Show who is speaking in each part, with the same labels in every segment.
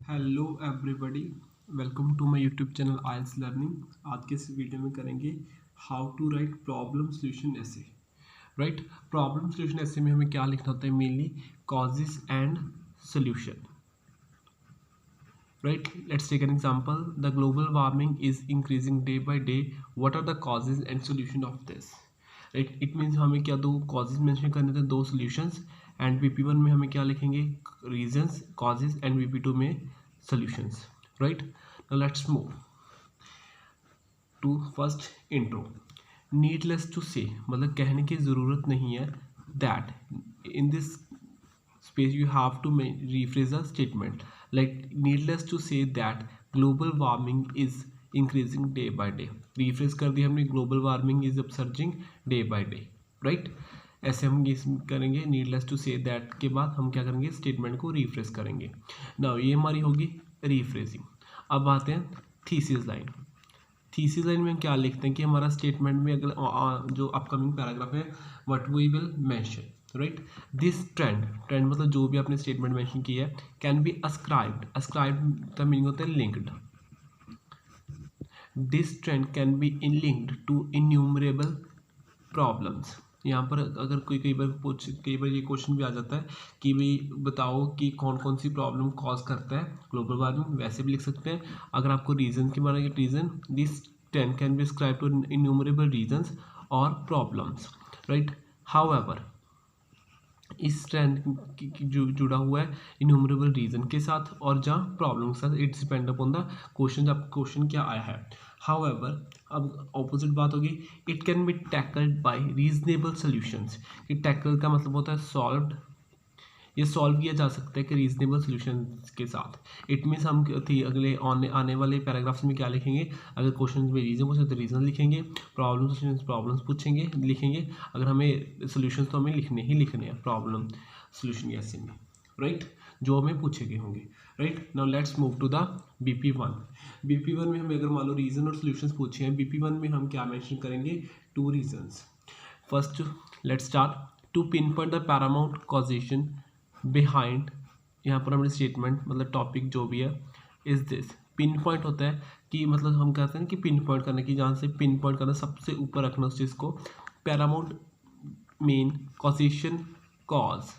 Speaker 1: Hello everybody, welcome to my YouTube channel isles learning. आज के इस वीडियो में करेंगे how to write problem solution essay. Right, problem solution essay में हमें क्या लिखना होता है? Mainly causes and solution. Right, let's take an example. The global warming is increasing day by day, what are the causes and solution of this? Right, it means हमें क्या दो causes mention करने थे, दो सॉल्यूशंस। एंड VP1 में हमें क्या लिखेंगे? रीजंस, कॉजेज, एंड VP2 में solutions. Right, now let's move to first intro. Needless to say मतलब कहने की ज़रूरत नहीं है that in this space you have to rephrase the statement, like needless to say that global warming is increasing day by day। rephrase कर दिया हमने, global warming is upsurging day by day। right, ऐसे हम ये करेंगे। needless to say that के बाद हम क्या करेंगे? स्टेटमेंट को rephrase करेंगे। नाउ ये हमारी होगी rephrasing। अब आते हैं थीसिस लाइन। थीसिस लाइन में हम क्या लिखते हैं कि हमारा स्टेटमेंट में अगर जो अपकमिंग पैराग्राफ है, what we will mention. Right, this trend मतलब जो भी आपने स्टेटमेंट मेंशन किया है, कैन बी अस्क्राइब्ड का मीनिंग होता है linked. This trend can be in linked to innumerable problems. यहाँ पर अगर कई बार ये क्वेश्चन भी आ जाता है कि भाई बताओ कि कौन कौन सी प्रॉब्लम कॉज करता है ग्लोबल वार्मिंग, वैसे भी लिख सकते हैं। अगर आपको रीजन के बारे में, reason this trend can be ascribe to innumerable reasons और प्रॉब्लम्स। राइट, हाउएवर इस ट्रेंड जो जुड़ा हुआ है इन्यूमरेबल रीजन के साथ और जहाँ प्रॉब्लम के साथ, it's depend upon the question. अब क्वेश्चन क्या आया है? हाउएवर, अब ऑपोजिट बात होगी, it can be tackled by reasonable solutions. कि टैकल का मतलब होता है सॉल्व्ड, ये सॉल्व किया जा सकता है कि रीजनेबल सॉल्यूशन के साथ। इट मीन्स हम थी अगले आने वाले पैराग्राफ्स में क्या लिखेंगे? अगर क्वेश्चन में रीजन पूछे तो रीजन लिखेंगे, प्रॉब्लम्स पूछेंगे लिखेंगे। अगर हमें सोल्यूशन तो हमें लिखने हैं प्रॉब्लम सोल्यूशन ऐसे में। राइट, जो हमें पूछे गए होंगे। Right, now let's move to the BP1। BP1 में हमें अगर मान लो रीजन और सोल्यूशंस पूछे हैं, BP1 में हम क्या मेंशन करेंगे? Two reasons. First, let's start to pinpoint the paramount causation behind. यहाँ पर हमारे स्टेटमेंट मतलब टॉपिक जो भी है इज दिस। पिन पॉइंट होता है कि मतलब हम कहते हैं कि पिन पॉइंट करने की, जहाँ से पिन पॉइंट करना सबसे ऊपर रखना उस चीज़ को। Paramount main causation cause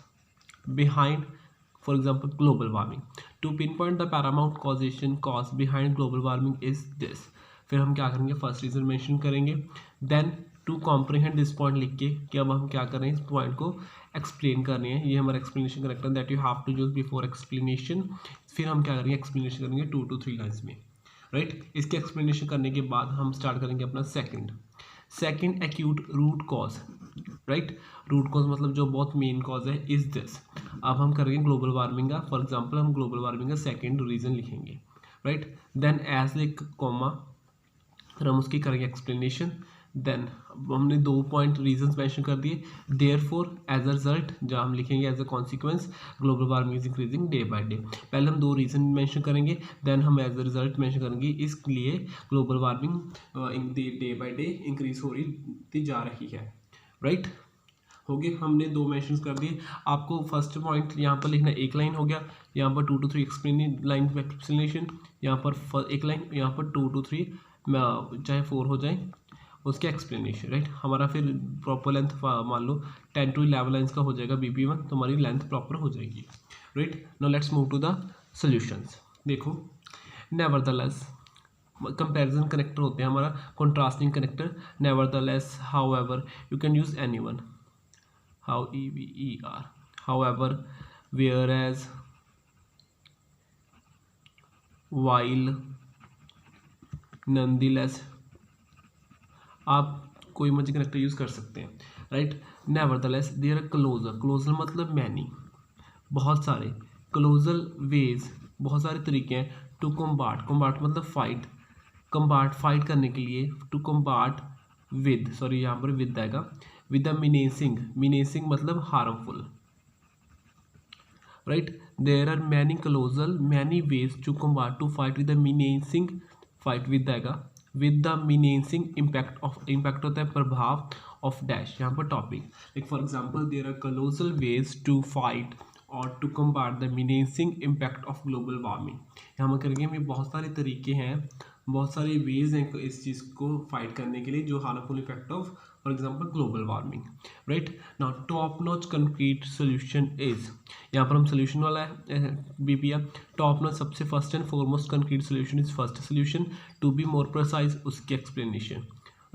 Speaker 1: behind, for example global warming. To pinpoint the paramount causation cause behind global warming is this. फिर हम क्या करेंगे? फर्स्ट रीजन मेंशन करेंगे। Then to comprehend this point लिख के कि अब हम क्या कर रहे हैं? इस पॉइंट को एक्सप्लेन करनी है। ये हमारा explanation character that you have to use before explanation. फिर हम क्या करेंगे? एक्सप्लेनेशन करेंगे 2 to 3 लाइन्स में। राइट, इसके एक्सप्लेनेशन करने के बाद हम स्टार्ट करेंगे अपना second acute root cause. Right, root cause मतलब जो बहुत मेन कॉज है इज दिस। अब हम करेंगे ग्लोबल वार्मिंग का, फॉर एग्जाम्पल हम ग्लोबल वार्मिंग का सेकेंड रीजन लिखेंगे। Right, then as a comma फिर हम उसकी करेंगे एक्सप्लेनेशन। देन हमने 2 पॉइंट रीजंस मेंशन कर दिए। देयरफॉर एज अ रिजल्ट जहाँ हम लिखेंगे as a consequence global warming is increasing day by day. पहले हम 2 रीजन मेंशन करेंगे, देन हम एज अ रिजल्ट मेंशन करेंगे इसलिए global warming day by day increase हो रही जा रही है। राइट, हो गए, हमने 2 मेंशंस कर दिए। आपको फर्स्ट पॉइंट यहाँ पर लिखना, एक लाइन हो गया। यहाँ पर 2 to 3 एक्सप्लेनेशन, यहाँ पर एक लाइन, यहाँ पर 2 to 3 चाहे 4 हो जाए उसके एक्सप्लेनेशन। राइट, हमारा फिर प्रॉपर लेंथ मान लो 10 to 11 लाइन्स का हो जाएगा BP1, तो हमारी लेंथ प्रॉपर हो जाएगी। Right, now let's move to the solutions. देखो, नेवरदलेस कंपैरिजन कनेक्टर होते हैं हमारा, contrasting connector. Nevertheless, however, you can use anyone, however, however, whereas, while, nonetheless, आप कोई मर्जी कनेक्टर यूज कर सकते हैं। Right, nevertheless there are clausal मतलब मैनी, बहुत सारे। क्लोजल वेज बहुत सारे तरीके हैं। टू कम्बाट मतलब फाइट करने के लिए। टू कम्बाट विद, सॉरी यहाँ पर विद आएगा, विद द मीनेसिंग मतलब harmful. Right, there are many ways to combat, to fight with the menacing, fight with आएगा, विद द मीनेसिंग इम्पैक्ट होता है प्रभाव ऑफ डैश, यहाँ पर topic. Like for example there are colossal ways to fight और to combat the minimizing impact of global warming. यहाँ हम करेंगे, हमें बहुत सारे तरीके हैं, बहुत सारे वेज हैं इस चीज़ को फाइट करने के लिए जो harmful effect of for example global warming, right. Now top notch concrete solution is, यहाँ पर हम सोल्यूशन वाला है बीपीआ, टॉप नॉच सबसे first and foremost concrete solution is first solution, to be more precise उसकी एक्सप्लेनेशन,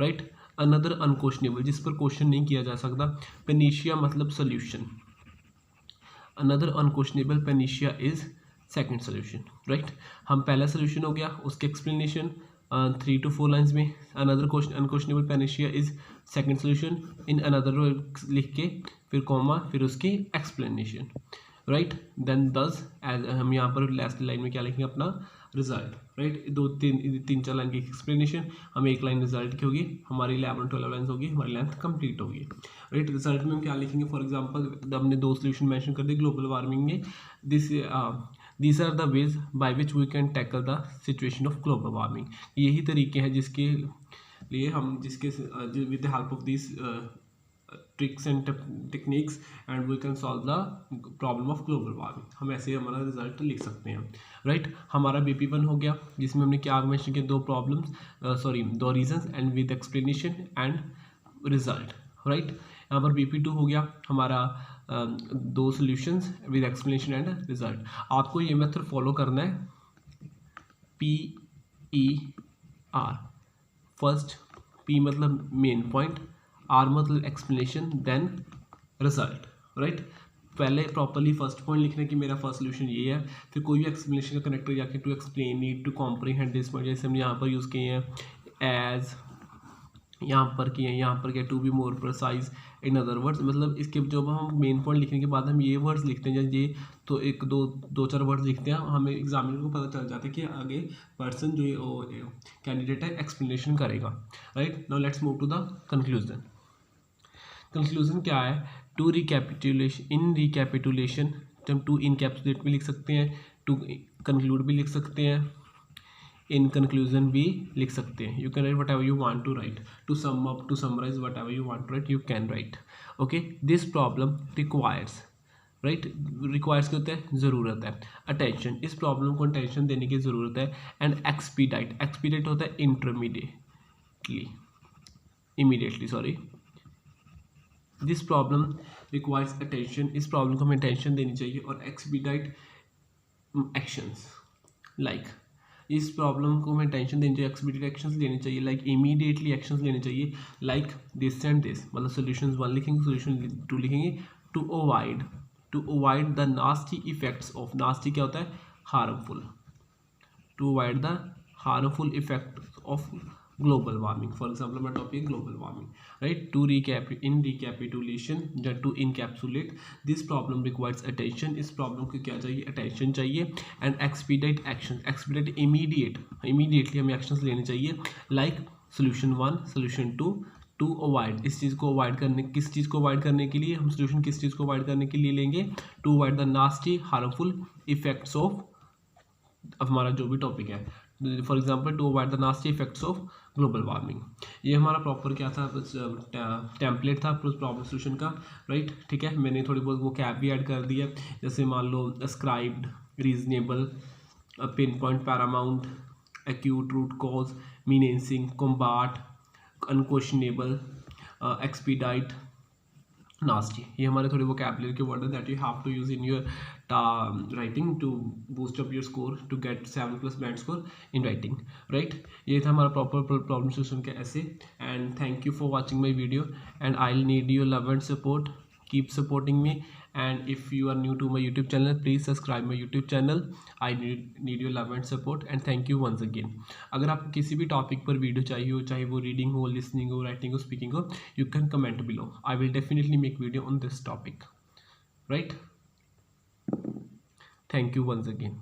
Speaker 1: राइट। अनदर अनक्वेश्चनेबल, जिस पर क्वेश्चन नहीं किया जा सकता, पेनिशिया मतलब solution, another unquestionable panacea is second solution, right. हम पहला सोल्यूशन हो गया, उसके एक्सप्लेनेशन 3 to 4 लाइन्स में, another question unquestionable panacea is second solution in another लिख के फिर कॉमा फिर उसकी एक्सप्लेनेशन, राइट। देन दस एज हम यहाँ पर लास्ट लाइन में क्या लिखेंगे, अपना रिजल्ट, राइट। दो तीन चार लाइन की एक्सप्लेनेशन, हम एक लाइन रिजल्ट की होगी, हमारी 11-12 लाइन्स होगी, हमारी लेंथ कंप्लीट होगी, राइट। रिजल्ट में हम क्या लिखेंगे, फॉर एग्जांपल हमने 2 सोल्यूशन मेंशन कर दिए ग्लोबल वार्मिंग में, these are the ways by which we can tackle the situation of global warming। यही तरीके हैं जिसके लिए हम with the help of these tricks and techniques and we can solve the problem of global warming। हम ऐसे हमारा result लिख सकते हैं, राइट। हमारा BP1 हो गया, जिसमें हमने क्या मेंशन किया, 2 problems, 2 reasons and with explanation and result, right. यहाँ पर BP2 हो गया हमारा 2 solutions with explanation and result. आपको ये मेथड फॉलो करना है, PER, फर्स्ट P मतलब मेन पॉइंट, R मतलब एक्सप्लेनेशन, देन रिजल्ट, राइट। पहले प्रॉपरली फर्स्ट पॉइंट लिखना कि मेरा फर्स्ट सोल्यूशन ये है, फिर कोई भी एक्सप्लेनेशन का कनेक्टर जाके to explain need to comprehend this point, जैसे हमने यहाँ पर यूज़ किए हैं एज, यहाँ पर किए हैं, यहाँ पर क्या to be more precise, in other words, मतलब इसके जब हम मेन पॉइंट लिखने के बाद हम ये वर्ड्स लिखते हैं, जैसे ये तो एक दो चार वर्ड्स लिखते हैं, हमें एग्जामिनर को पता चल जाता है कि आगे पर्सन जो कैंडिडेट है एक्सप्लेनेशन करेगा, right. Now let's move to the conclusion. Conclusion क्या है, टू रिकैपिटुलेशन, इन रिकैपिटुलेशन हम टू इनकैप्सुलेट भी लिख सकते हैं, टू कंक्लूड भी लिख सकते हैं, इन कंक्लूजन भी लिख सकते हैं। You can write whatever you want to write, to sum up, to summarize whatever you want to write, you can write, okay. This problem requires, right, requires क्या होता है, ज़रूरत है, attention, इस प्रॉब्लम को attention देने की ज़रूरत है, एंड एक्सपीडाइट, एक्सपीडाइट होता है immediately sorry, this problem requires attention, इस प्रॉब्लम को हमें अटेंशन देनी चाहिए, और एक्सपीडाइट एक्शंस, लाइक इस प्रॉब्लम को हमें टेंशन देनी चाहिए, एक्सपीडिएट एक्शंस लेने चाहिए, लाइक इमीडिएटली एक्शंस लेने चाहिए, लाइक दिस एंड दिस, मतलब सोल्यूशन 1 लिखेंगे, सोल्यूशन 2 लिखेंगे, to avoid the nasty effects of, nasty क्या होता है, harmful, to avoid the harmful effect of global warming, for example हमारा topic global warming, right. To recapitulation या to encapsulate, this problem requires attention, इस problem को क्या चाहिए, attention चाहिए, and expedite action, expedite immediately हमें एक्शंस लेने चाहिए, like solution 1, solution 2, to avoid, इस चीज़ को अवॉइड करने, किस चीज़ को अवॉइड करने के लिए हम सोल्यूशन किस चीज़ को अवॉइड करने के लिए लेंगे, to avoid the nasty harmful effects of, हमारा जो भी टॉपिक है, for example to avoid the nasty effects of global warming. ये हमारा प्रॉपर क्या था, टेम्पलेट था प्रॉब्लम सोल्यूशन का, राइट, ठीक है। मैंने थोड़ी बहुत वो कैप भी ऐड कर दिया, जैसे मान लो ascribed, reasonable, pinpoint, paramount, acute, root cause, menacing, combat, unquestionable, expedite, nasty, ये हमारे थोड़े वोकैबुलरी के वर्ड है that you have to use in your writing to boost up your score to get 7+ band score in writing, right. ये था हमारा proper problem solution का ऐसे, and thank you for watching my video, and I will need your love and support, keep supporting me, and if you are new to my YouTube channel, please subscribe my YouTube channel. I need your love and support, and thank you once again. अगर आपको किसी भी topic पर video चाहिए हो, चाहे वो reading हो, लिसनिंग हो, राइटिंग हो, स्पीकिंग हो, you can comment below. I will definitely make video on this topic, right? Thank you once again.